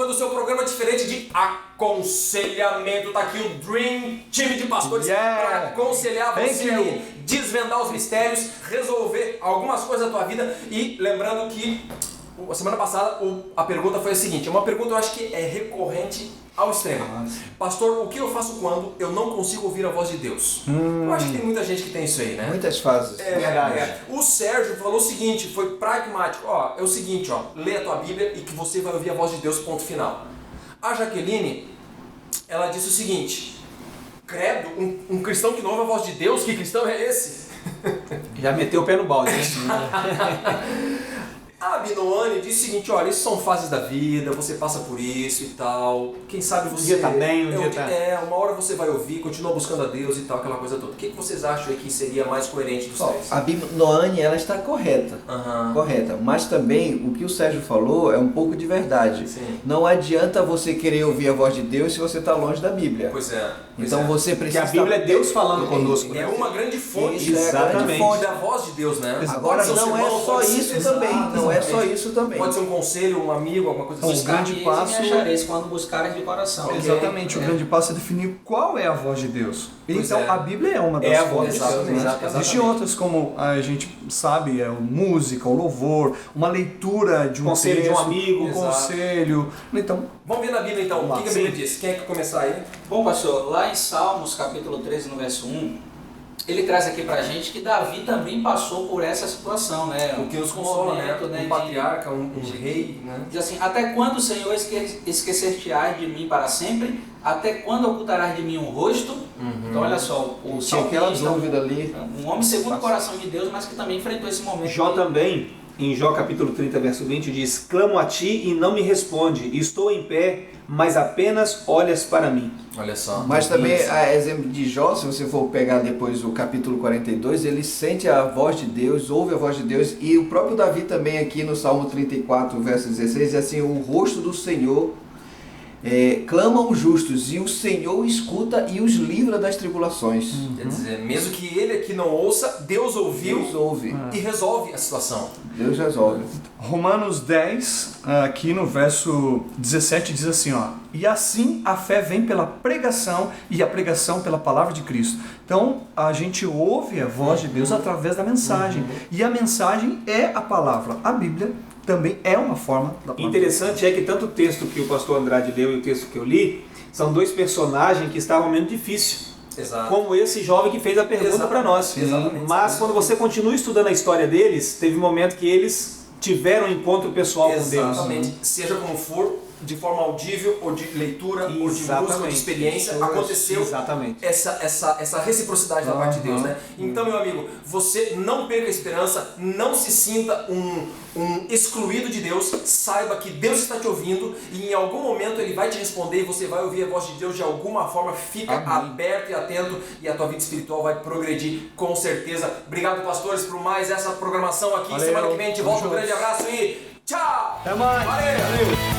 do seu programa diferente de aconselhamento. Tá aqui o Dream Time de pastores para aconselhar você aí, desvendar os mistérios, resolver algumas coisas da tua vida. E lembrando que a semana passada a pergunta foi a seguinte, é uma pergunta eu acho que é recorrente ao extremo. Pastor, o que eu faço quando eu não consigo ouvir a voz de Deus? Eu acho que tem muita gente que tem isso aí, né? Muitas fases. O Sérgio falou o seguinte, foi pragmático. É o seguinte, lê a tua Bíblia e que você vai ouvir a voz de Deus, ponto final. A Jaqueline, ela disse o seguinte, credo, um cristão que não ouve a voz de Deus, que cristão é esse? Já meteu o pé no balde, né? A Binoane disse o seguinte, olha, isso são fases da vida, você passa por isso e tal, quem sabe você... Um dia tá bem, um dia tá... uma hora você vai ouvir, continua buscando a Deus e tal, aquela coisa toda. O que vocês acham aí que seria mais coerente dos três? A Binoane, ela está correta, correta, mas também o que o Sérgio falou é um pouco de verdade. Sim. Não adianta você querer ouvir a voz de Deus se você está longe da Bíblia. Pois é. Então você precisa... Porque a Bíblia é Deus falando conosco. É uma grande fonte, exatamente, da voz de Deus, né? Agora não é só isso também, não é só isso também. Pode ser um conselho, um amigo, alguma coisa assim. O grande passo me achareis quando buscarem de coração. Exatamente, o grande passo é definir qual é a voz de Deus. Então a Bíblia é uma das fontes. Existem outras, como a gente sabe, música, o louvor, uma leitura de um conselho texto, de um amigo, um conselho. Então, vamos ver na Bíblia então, o que a Bíblia diz? Quem é que começar aí? Bom, pastor, lá em Salmos, capítulo 13, no verso 1, ele traz aqui pra gente que Davi também passou por essa situação, né? O que nos consola, momento, né? Um patriarca, um rei, né? Diz assim, até quando, Senhor, esquecer-te-ás de mim para sempre? Até quando ocultarás de mim um rosto? Então, olha só, o tinha aquela salmista, dúvida ali. um homem segundo o coração de Deus, mas que também enfrentou esse momento. Jó também, em Jó capítulo 30, verso 20, diz: clamo a ti e não me responde, estou em pé, mas apenas olhas para mim. Olha só. Mas também, a exemplo de Jó, se você for pegar depois o capítulo 42, ele sente a voz de Deus, ouve a voz de Deus, e o próprio Davi também aqui no Salmo 34, verso 16, diz assim, o rosto do Senhor clamam os justos, e o Senhor escuta e os livra das tribulações. Quer dizer, mesmo que ele aqui não ouça, Deus ouviu, Deus ouve. E resolve a situação. Deus resolve. Romanos 10, aqui no verso 17, diz assim, e assim a fé vem pela pregação, e a pregação pela palavra de Cristo. Então, a gente ouve a voz de Deus através da mensagem, e a mensagem é a palavra. A Bíblia também é uma forma da palavra. Interessante é que tanto o texto que o pastor Andrade leu e o texto que eu li, são dois personagens que estavam meio difícil. Exato. Como esse jovem que fez a pergunta para nós. Mas quando você continua estudando a história deles, teve um momento que eles tiveram um encontro pessoal com Deus. Exatamente. Seja como for, de forma audível, ou de leitura, ou de música, ou de experiência, aconteceu essa reciprocidade da parte de Deus, né? Então, meu amigo, você não perca a esperança, não se sinta um excluído de Deus, saiba que Deus está te ouvindo e em algum momento Ele vai te responder e você vai ouvir a voz de Deus de alguma forma, fica aberto e atento e a tua vida espiritual vai progredir com certeza. Obrigado, pastores, por mais essa programação aqui. Semana que vem a gente volta. Um grande abraço e tchau! Até mais! Valeu!